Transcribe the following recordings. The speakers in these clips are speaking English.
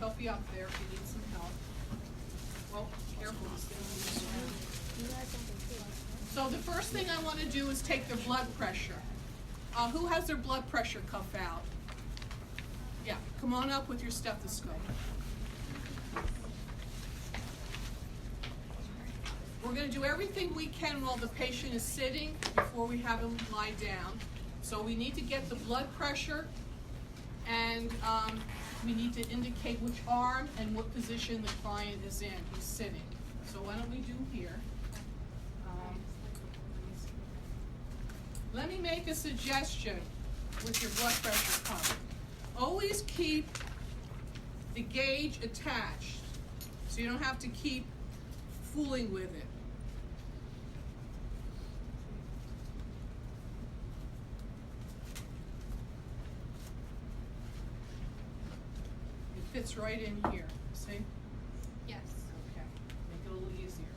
help you up there if you need some help. Well, careful. So the first thing I want to do is take their blood pressure. Who has their blood pressure cuff out? Yeah, come on up with your stethoscope. We're going to do everything we can while the patient is sitting before we have him lie down. So we need to get the blood pressure, and we need to indicate which arm and what position the client is in. He's sitting. So why don't we do here? Let me make a suggestion with your blood pressure cuff. Always keep the gauge attached, so you don't have to keep fooling with it. It fits right in here, see? Yes. Okay, make it a little easier.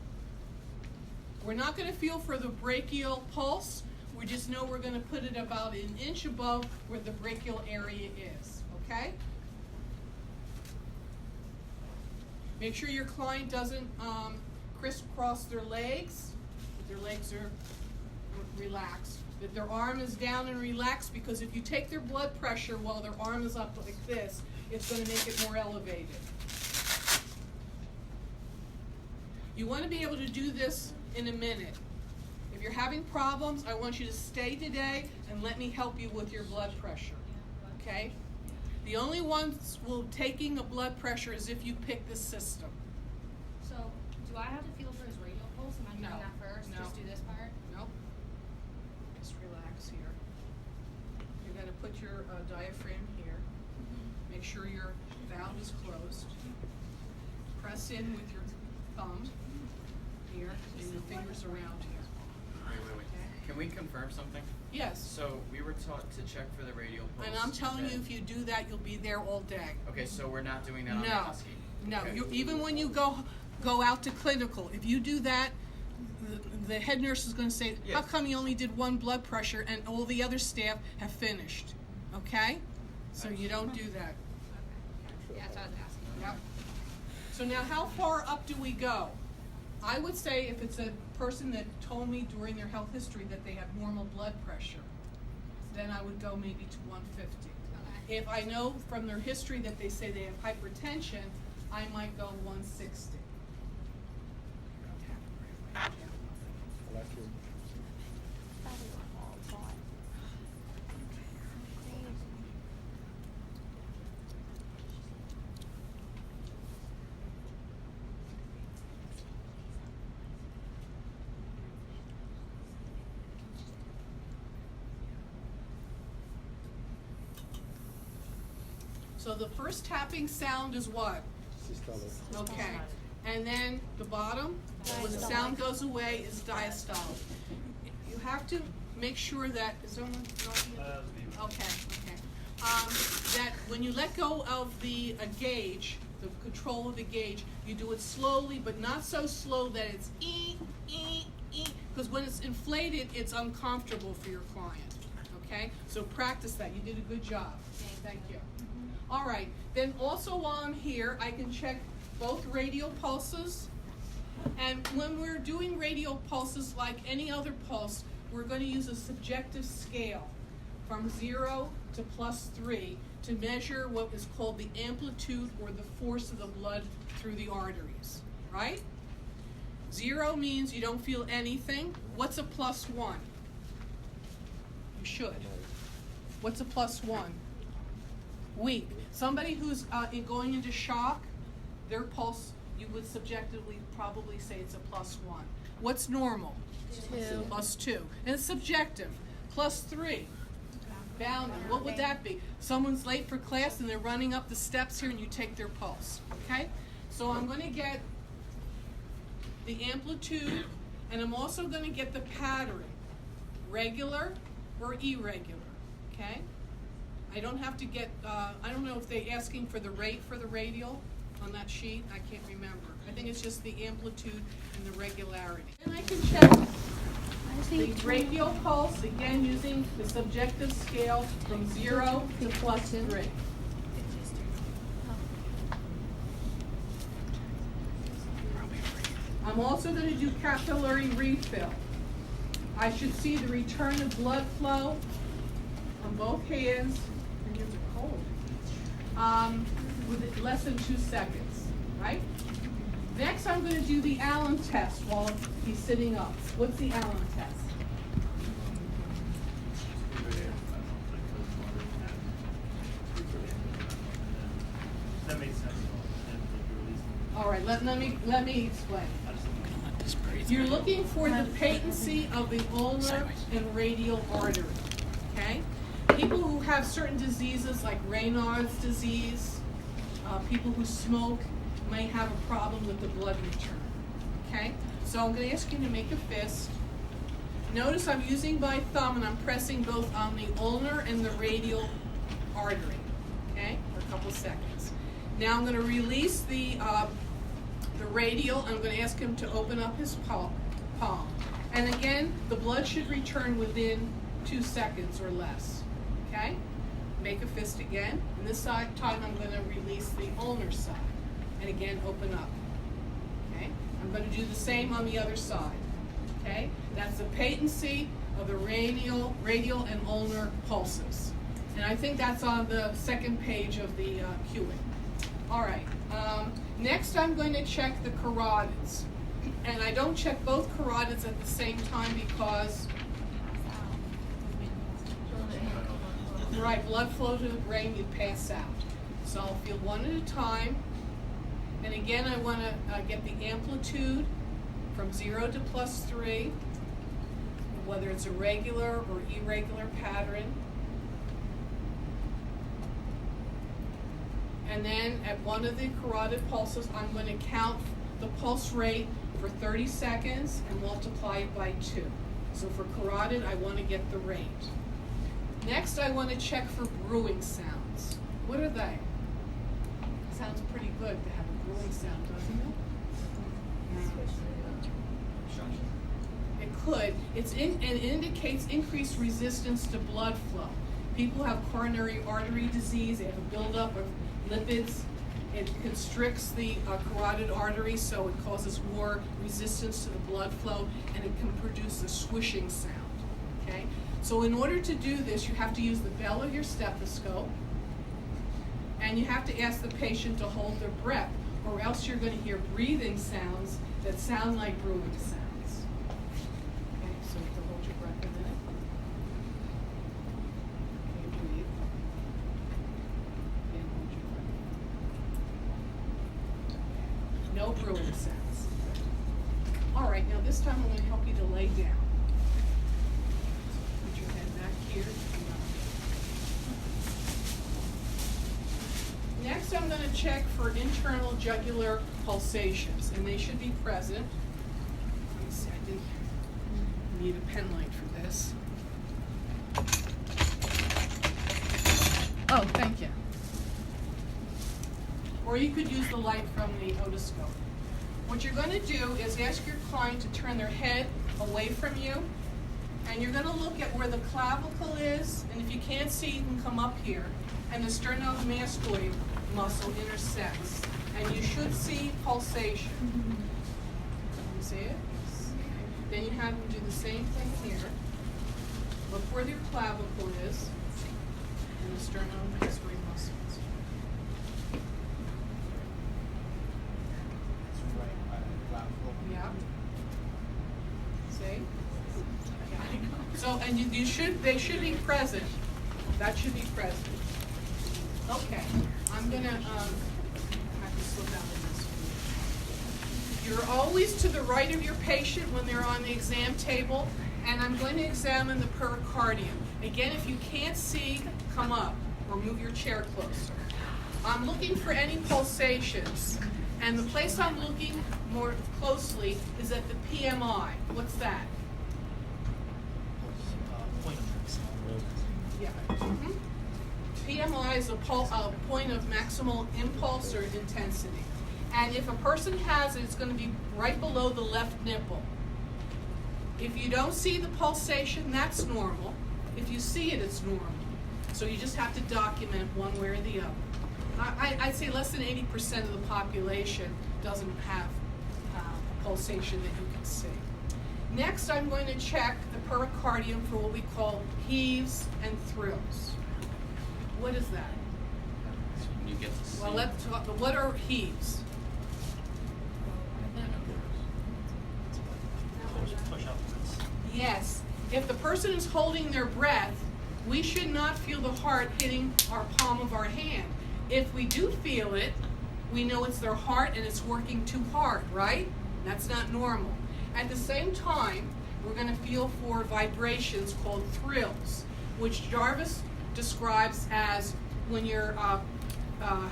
We're not going to feel for the brachial pulse. We just know we're going to put it about an inch above where the brachial area is, okay? Make sure your client doesn't crisscross their legs, that their legs are relaxed, that their arm is down and relaxed, because if you take their blood pressure while their arm is up like this, it's going to make it more elevated. You want to be able to do this in a minute. If you're having problems, I want you to stay today and let me help you with your blood pressure, okay? The only ones taking a blood pressure is if you pick the system. So, do I have to feel for his radial pulse? Am I doing that first? No. Just do this part? Nope. Just relax here. You're going to put your diaphragm here. Make sure your valve is closed. Press in with your thumb here and your fingers around here. Wait. Can we confirm something? Yes. So we were taught to check for the radial pulse. And I'm telling you, if you do that, you'll be there all day. Okay, so we're not doing that on the No, husky. no. Okay. Even when you go out to clinical, if you do that, the head nurse is going to say, Yes. how come you only did one blood pressure and all the other staff have finished? Okay? So you don't do that. Okay. Yeah, that's what I was asking. Yep. So now how far up do we go? I would say if it's a person that told me during their health history that they have normal blood pressure, then I would go maybe to 150. Okay. If I know from their history that they say they have hypertension, I might go 160. So the first tapping sound is what? Okay. And then the bottom, when the sound goes away, is diastolic. You have to make sure that, is someone not? Okay. That when you let go of the gauge, the control of the gauge, you do it slowly, but not so slow that it's because when it's inflated, it's uncomfortable for your client. Okay? So practice that. You did a good job. Thank you. All right, then also while I'm here, I can check both radial pulses. And when we're doing radial pulses, like any other pulse, we're going to use a subjective scale from 0 to +3 to measure what is called the amplitude or the force of the blood through the arteries, right? 0 means you don't feel anything. What's a +1? You should. What's a +1? Weak. Somebody who's going into shock, their pulse, you would subjectively probably say it's a +1. What's normal? 2. +2. And it's subjective. +3. Bounding. What would that be? Someone's late for class and they're running up the steps here and you take their pulse. Okay? So I'm going to get the amplitude and I'm also going to get the pattern. Regular or irregular. Okay? I don't have to get, I don't know if they're asking for the rate for the radial on that sheet. I can't remember. I think it's just the amplitude and the regularity. And I can check the radial pulse, again using the subjective scale from 0 to +3. I'm also going to do capillary refill. I should see the return of blood flow on both hands. My hands are cold. With less than 2 seconds, right? Next, I'm going to do the Allen test while he's sitting up. What's the Allen test? That makes sense. All right, let me explain. You're looking for the patency of the ulnar and radial artery, okay? People who have certain diseases like Raynaud's disease, people who smoke may have a problem with the blood return, okay? So I'm going to ask you to make a fist. Notice I'm using my thumb and I'm pressing both on the ulnar and the radial artery, okay, for a couple seconds. Now I'm going to release the radial. I'm going to ask him to open up his palm. And again, the blood should return within 2 seconds or less, okay? Make a fist again. And this time I'm going to release the ulnar side. And again, open up, okay? I'm going to do the same on the other side, okay? That's the patency of the radial and ulnar pulses. And I think that's on the second page of the QA. All right. Next, I'm going to check the carotids. And I don't check both carotids at the same time because, right, blood flow to the brain, you pass out. So I'll feel one at a time. And again, I want to get the amplitude from 0 to +3, whether it's a regular or irregular pattern. And then at one of the carotid pulses, I'm going to count the pulse rate for 30 seconds and multiply it by 2. So for carotid, I want to get the rate. Next, I want to check for brewing sounds. What are they? Sounds pretty good to have a brewing sound, doesn't it? It could. It indicates increased resistance to blood flow. People have coronary artery disease. They have a buildup of lipids. It constricts the carotid artery, so it causes more resistance to the blood flow, and it can produce a swishing sound, okay? So in order to do this, you have to use the bell of your stethoscope, and you have to ask the patient to hold their breath, or else you're going to hear breathing sounds that sound like brewing sounds. Okay, so you have to hold your breath a minute. Okay, breathe. And hold your breath. No brewing sounds. All right, now this time I'm going to help you to lay down. Put your head back here. Next, I'm going to check for internal jugular pulsations, and they should be present. Let me see, I didn't need a pen light for this. Oh, thank you. Or you could use the light from the otoscope. What you're going to do is ask your client to turn their head away from you, and you're going to look at where the clavicle is, and if you can't see, you can come up here, and the sternomastoid muscle intersects, and you should see pulsation. You see it? Then you have them do the same thing here. Look where your clavicle is, and the sternomastoid muscles. Yeah. See? So, and they should be present. That should be present. Okay, I'm gonna have to slip out of this. You're always to the right of your patient when they're on the exam table, and I'm going to examine the pericardium. Again, if you can't see, come up or move your chair closer. I'm looking for any pulsations, and the place I'm looking more closely is at the PMI. What's that? Yeah. Mm-hmm. PMI is a point of maximal impulse or intensity. And if a person has it, it's going to be right below the left nipple. If you don't see the pulsation, that's normal. If you see it, it's normal. So you just have to document one way or the other. I'd say less than 80% of the population doesn't have pulsation that you can see. Next, I'm going to check the pericardium for what we call heaves and thrills. What is that? You get to see. Well, let's talk, what are heaves? Push upwards. Yes. If the person is holding their breath, we should not feel the heart hitting our palm of our hand. If we do feel it, we know it's their heart and it's working too hard, right? That's not normal. At the same time, we're going to feel for vibrations called thrills, which Jarvis describes as when you're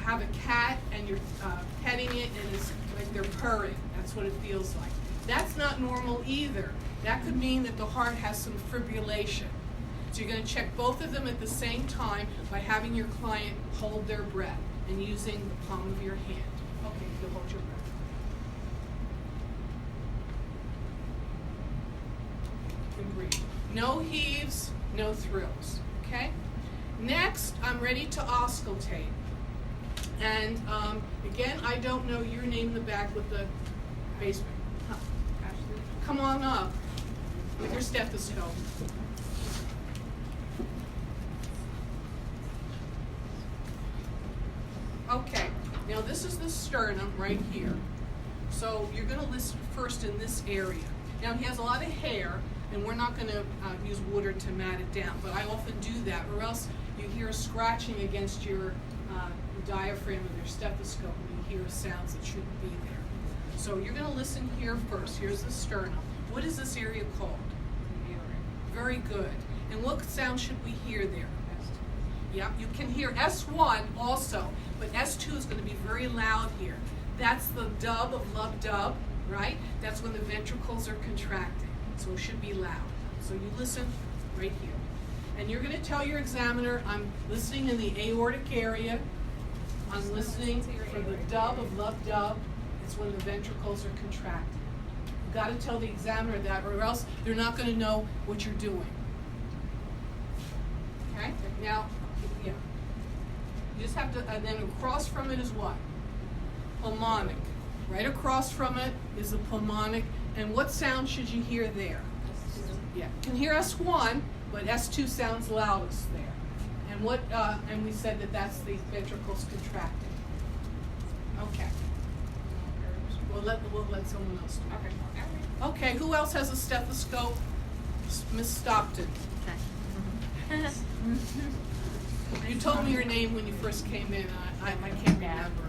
have a cat and you're petting it and it's like they're purring. That's what it feels like. That's not normal either. That could mean that the heart has some fibrillation. So you're going to check both of them at the same time by having your client hold their breath and using the palm of your hand. Okay, you hold your breath. You can breathe. No heaves, no thrills. Okay? Next, I'm ready to auscultate. And again, I don't know your name in the back with the basement. Huh. Come on up with your stethoscope. Okay, now this is the sternum right here. So you're going to listen first in this area. Now he has a lot of hair, and we're not going to use water to mat it down, but I often do that, or else you hear scratching against your diaphragm of your stethoscope, and you hear sounds that shouldn't be there. So you're going to listen here first. Here's the sternum. What is this area called? Very good. And what sound should we hear there? Yeah, you can hear S1 also, but S2 is going to be very loud here. That's the dub of lub-dub, right? That's when the ventricles are contracting, so it should be loud. So you listen right here. And you're going to tell your examiner, I'm listening in the aortic area. I'm listening for the dub of lub-dub. It's when the ventricles are contracting. You've got to tell the examiner that, or else they're not going to know what you're doing. Okay? Now, yeah. You just have to, and then across from it is what? Pulmonic. Right across from it is the pulmonic. And what sound should you hear there? Yeah. You can hear S1, but S2 sounds loudest there. And what? And we said that that's the ventricles contracting. Okay. We'll let someone else do it. Okay. Who else has a stethoscope? Miss Stockton. Okay. You told me your name when you first came in. I can't remember.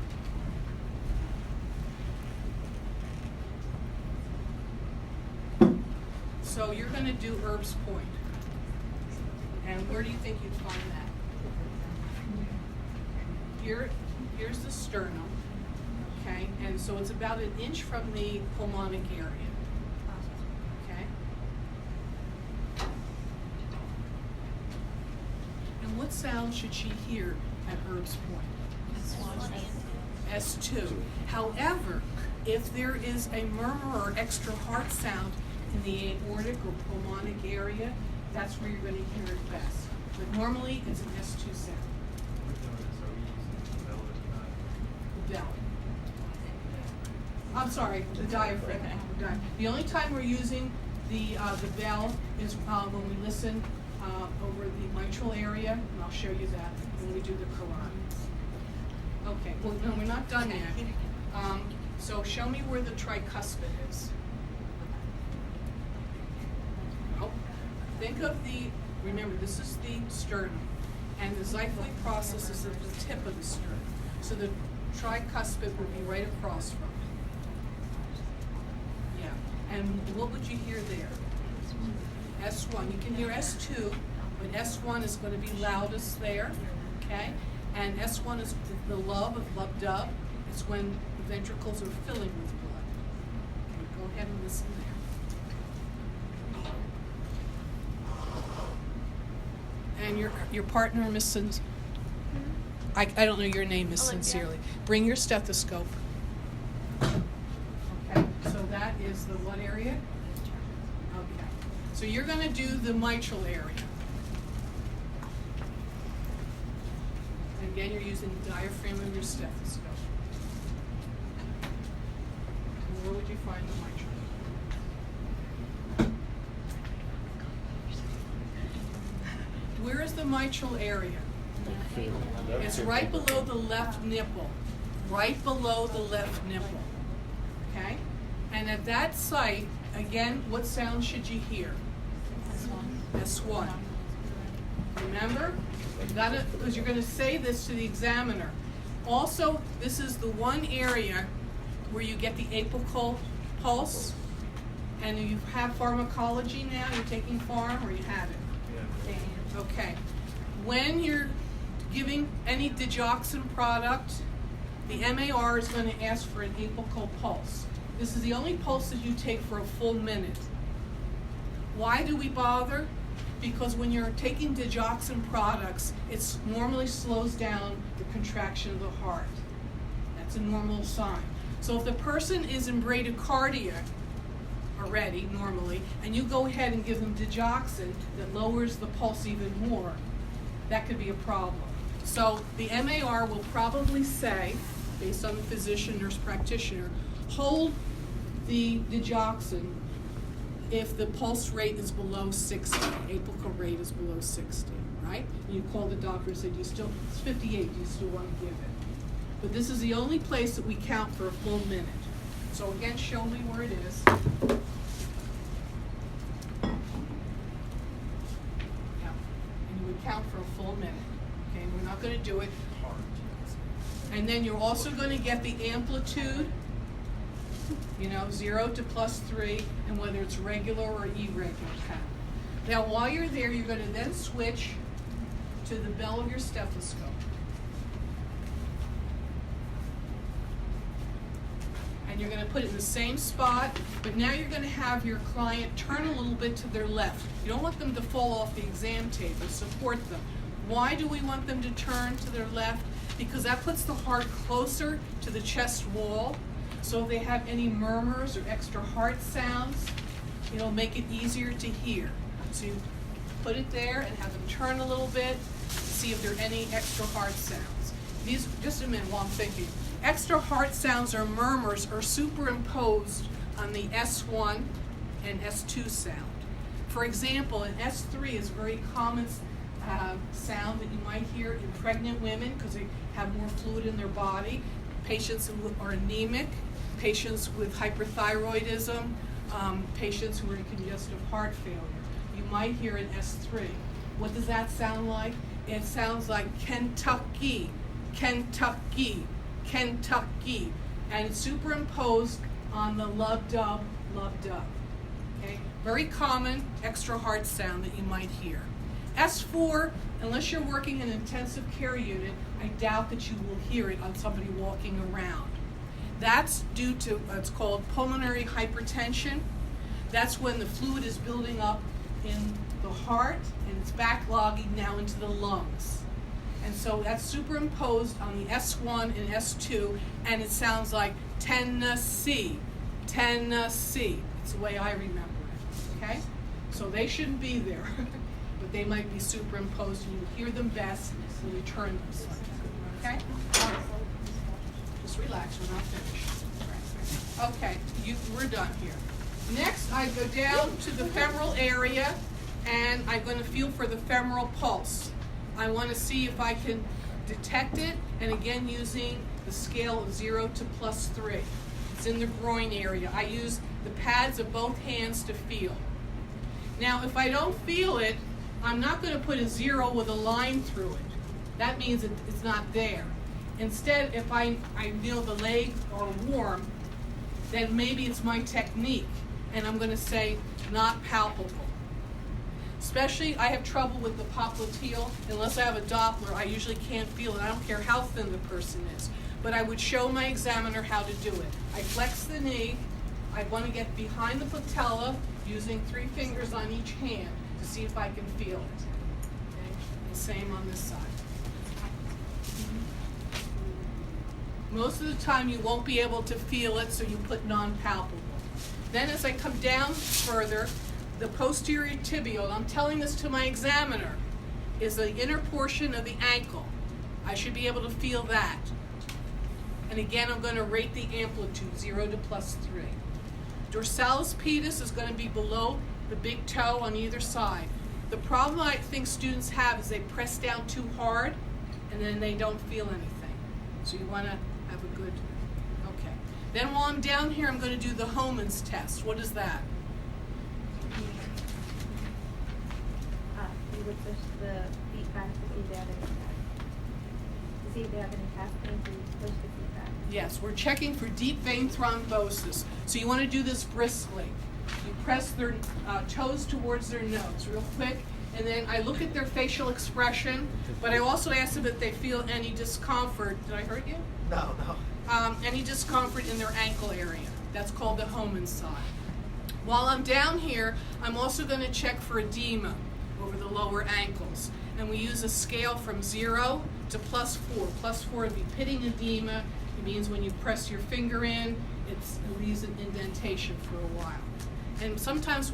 So you're going to do Erb's point. And where do you think you'd find that? Here's the sternum. Okay, and so it's about an inch from the pulmonic area. Okay. And what sound should she hear at Erb's point? S2. However, if there is a murmur or extra heart sound in the aortic or pulmonic area, that's where you're going to hear it best. But normally it's an S2 sound. The bell. I'm sorry, the diaphragm. The only time we're using the bell is when we listen over the mitral area, and I'll show you that when we do the carotid. Okay, well, no, we're not done yet. So show me where the tricuspid is. Oh, think of remember, this is the sternum, and the xiphoid process is at the tip of the sternum. So the tricuspid will be right across from it. Yeah, and what would you hear there? S1. You can hear S2, but S1 is going to be loudest there, okay? And S1 is the lub of lub-dub. It's when the ventricles are filling with blood. Okay, go ahead and listen there. And your partner, Miss I don't know your name, Miss Olivia. Sincerely. Bring your stethoscope. Okay, so that is the what area? Okay. So you're going to do the mitral area. Again, you're using the diaphragm of your stethoscope. And where would would you find the mitral? Where is the mitral area? It's right below the left nipple. Right below the left nipple. Okay? And at that site, again, what sound should you hear? S1. Remember? Because you're going to say this to the examiner. Also, this is the one area where you get the apical pulse. And you have pharmacology now. You're taking pharm, or you have it? Yeah. Okay. When you're giving any digoxin product, the MAR is going to ask for an apical pulse. This is the only pulse that you take for a full minute. Why do we bother? Because when you're taking digoxin products, it normally slows down the contraction of the heart. That's a normal sign. So if the person is in bradycardia already, normally, and you go ahead and give them digoxin that lowers the pulse even more, that could be a problem. So the MAR will probably say, based on the physician, nurse practitioner, hold the digoxin if the pulse rate is below 60, apical rate is below 60, right? And you call the doctor and say, it's 58, do you still want to give it? But this is the only place that we count for a full minute. So again, show me where it is. Yeah, and you would count for a full minute. Okay, we're not going to do it. And then you're also going to get the amplitude, 0 to +3, and whether it's regular or irregular count. Now, while you're there, you're going to then switch to the bell of your stethoscope. And you're going to put it in the same spot, but now you're going to have your client turn a little bit to their left. You don't want them to fall off the exam table. Support them. Why do we want them to turn to their left? Because that puts the heart closer to the chest wall. So if they have any murmurs or extra heart sounds, it'll make it easier to hear. So you put it there and have them turn a little bit to see if there are any extra heart sounds. These, just a minute while I'm thinking. Extra heart sounds or murmurs are superimposed on the S1 and S2 sound. For example, an S3 is a very common sound that you might hear in pregnant women because they have more fluid in their body, patients who are anemic, patients with hyperthyroidism, patients who are in congestive heart failure. You might hear an S3. What does that sound like? It sounds like Kentucky, Kentucky, Kentucky, and it's superimposed on the lub-dub, lub-dub. Okay? Very common extra heart sound that you might hear. S4, unless you're working in an intensive care unit, I doubt that you will hear it on somebody walking around. That's due to what's called pulmonary hypertension. That's when the fluid is building up in the heart and it's backlogging now into the lungs. And so that's superimposed on the S1 and S2, and it sounds like Tennessee, Tennessee. It's the way I remember it, okay? So they shouldn't be there, but they might be superimposed, and you hear them best when you turn them slightly, okay? All right. Just relax, we're not finished. Okay, we're done here. Next, I go down to the femoral area, and I'm going to feel for the femoral pulse. I want to see if I can detect it, and again using the scale of 0 to +3. It's in the groin area. I use the pads of both hands to feel. Now, if I don't feel it, I'm not going to put a 0 with a line through it. That means it's not there. Instead, if I feel the legs are warm, then maybe it's my technique, and I'm going to say not palpable. Especially, I have trouble with the popliteal. Unless I have a Doppler, I usually can't feel it. I don't care how thin the person is. But I would show my examiner how to do it. I flex the knee. I want to get behind the patella using 3 fingers on each hand to see if I can feel it. Okay? And same on this side. Most of the time you won't be able to feel it, so you put non-palpable. Then as I come down further, the posterior tibial, I'm telling this to my examiner, is the inner portion of the ankle. I should be able to feel that. And again, I'm going to rate the amplitude, 0 to +3. Dorsalis pedis is going to be below the big toe on either side. The problem I think students have is they press down too hard and then they don't feel anything. So you want to have a good, okay. Then while I'm down here, I'm going to do the Homan's test. What is that? You would push the feet back to see if they have any tap. To see if they have any tapping, you push the feet back. Yes, we're checking for deep vein thrombosis. So you want to do this briskly. You press their toes towards their nose real quick, and then I look at their facial expression, but I also ask them if they feel any discomfort. Did I hurt you? No. Any discomfort in their ankle area. That's called the Homan sign. While I'm down here, I'm also going to check for edema over the lower ankles. And we use a scale from 0 to +4. +4 would be pitting edema. It means when you press your finger in, it leaves an indentation for a while. And sometimes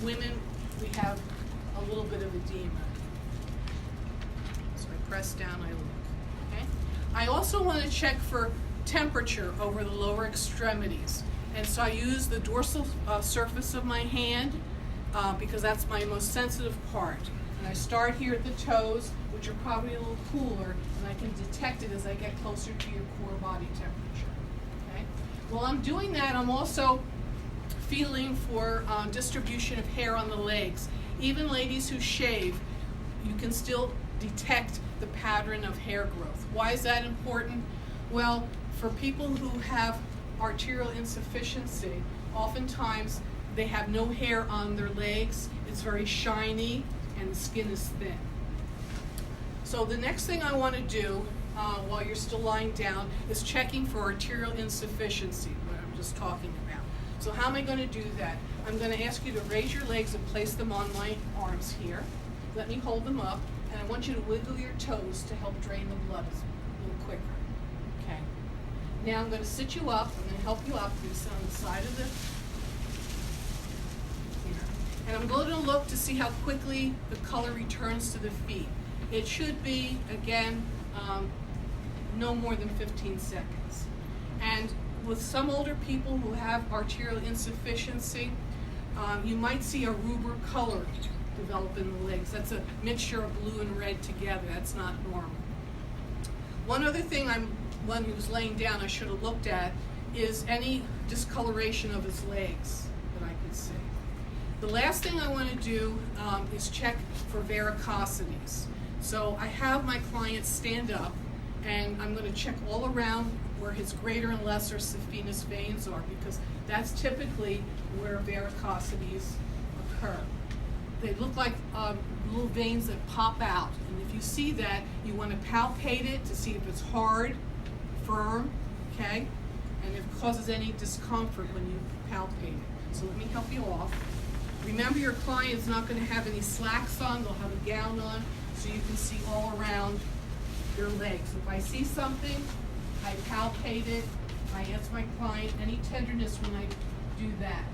women, we have a little bit of edema. So I press down, I look. Okay? I also want to check for temperature over the lower extremities. And so I use the dorsal surface of my hand because that's my most sensitive part. And I start here at the toes, which are probably a little cooler, and I can detect it as I get closer to your core body temperature. Okay? While I'm doing that, I'm also feeling for distribution of hair on the legs. Even ladies who shave, you can still detect the pattern of hair growth. Why is that important? Well, for people who have arterial insufficiency, oftentimes they have no hair on their legs, it's very shiny, and the skin is thin. So the next thing I want to do while you're still lying down is checking for arterial insufficiency, what I'm just talking about. So how am I going to do that? I'm going to ask you to raise your legs and place them on my arms here. Let me hold them up, and I want you to wiggle your toes to help drain the blood a little quicker. Okay. Now I'm going to sit you up. I'm going to help you up. You sit on the side of the here. And I'm going to look to see how quickly the color returns to the feet. It should be, again, no more than 15 seconds. And with some older people who have arterial insufficiency, you might see a rubber color develop in the legs. That's a mixture of blue and red together. That's not normal. One other thing when he was laying down I should have looked at is any discoloration of his legs that I could see. The last thing I want to do is check for varicosities. So I have my client stand up, and I'm going to check all around where his greater and lesser saphenous veins are, because that's typically where varicosities occur. They look like little veins that pop out, and if you see that, you want to palpate it to see if it's hard, firm, okay, and if it causes any discomfort when you palpate it. So let me help you off. Remember, your client is not going to have any slacks on, they'll have a gown on, so you can see all around their legs. If I see something, I palpate it, I ask my client any tenderness when I do that.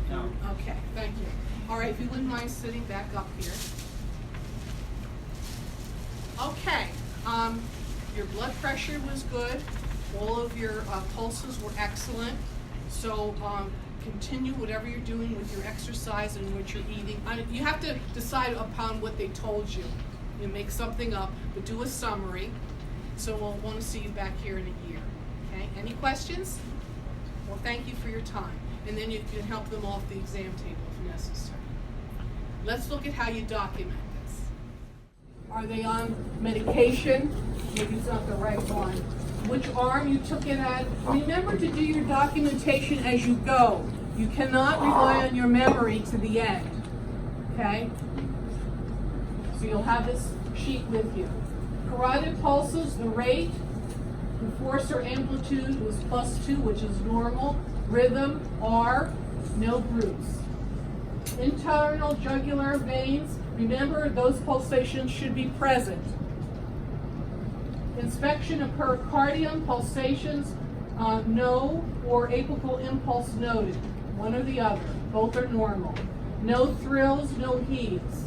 No. Okay, thank you. All right, if you wouldn't mind sitting back up here. Okay, your blood pressure was good. All of your pulses were excellent. So continue whatever you're doing with your exercise and what you're eating. You have to decide upon what they told you. You make something up, but do a summary. So we'll want to see you back here in a year. Okay, any questions? Well, thank you for your time. And then you can help them off the exam table if necessary. Let's look at how you document this. Are they on medication? Maybe it's not the right one. Which arm you took it at? Remember to do your documentation as you go. You cannot rely on your memory to the end. Okay? So you'll have this sheet with you. Carotid pulses, the rate, the force or amplitude was +2, which is normal. Rhythm, R, no bruise. Internal jugular veins, remember those pulsations should be present. Inspection of pericardium, pulsations, no, or apical impulse noted, one or the other, both are normal. No thrills, no heaves.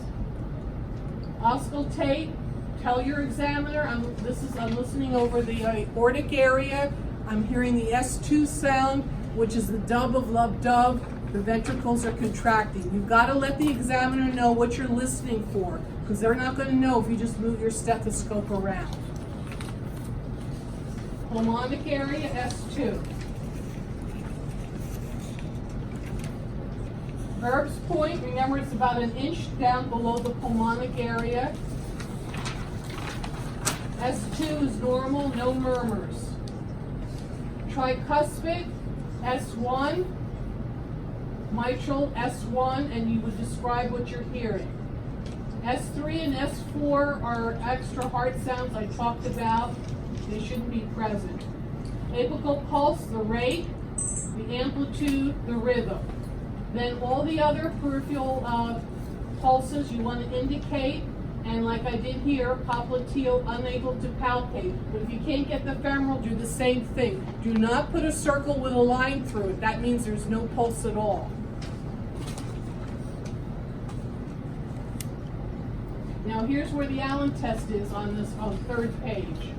Auscultate, tell your examiner, I'm listening over the aortic area, I'm hearing the S2 sound, which is the dub of love dove, the ventricles are contracting. You've got to let the examiner know what you're listening for, because they're not going to know if you just move your stethoscope around. Pulmonic area, S2. Herb's point, remember it's about an inch down below the pulmonic area. S2 is normal, no murmurs. Tricuspid, S1. Mitral, S1, and you would describe what you're hearing. S3 and S4 are extra heart sounds I talked about. They shouldn't be present. Apical pulse, the rate, the amplitude, the rhythm. Then all the other peripheral pulses you want to indicate, and like I did here, popliteal, unable to palpate. But if you can't get the femoral, do the same thing. Do not put a circle with a line through it. That means there's no pulse at all. Now here's where the Allen test is on this third page.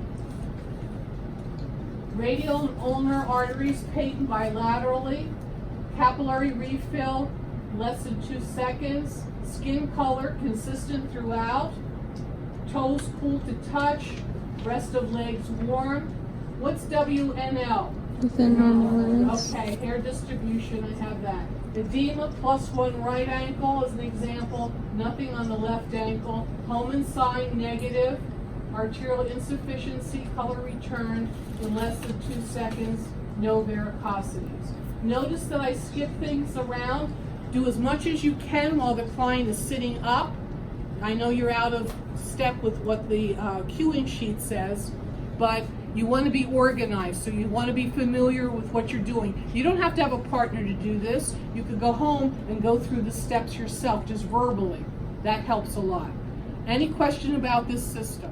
Radial and ulnar arteries patent bilaterally. Capillary refill, less than 2 seconds. Skin color, consistent throughout. Toes cool to touch. Rest of legs warm. What's WNL? Within normal limits. Okay, hair distribution, I have that. Edema +1 right ankle as an example. Nothing on the left ankle. Homan sign negative. Arterial insufficiency, color return in less than 2 seconds. No varicosities. Notice that I skip things around. Do as much as you can while the client is sitting up. I know you're out of step with what the cueing sheet says, but you want to be organized, so you want to be familiar with what you're doing. You don't have to have a partner to do this. You could go home and go through the steps yourself, just verbally. That helps a lot. Any question about this system?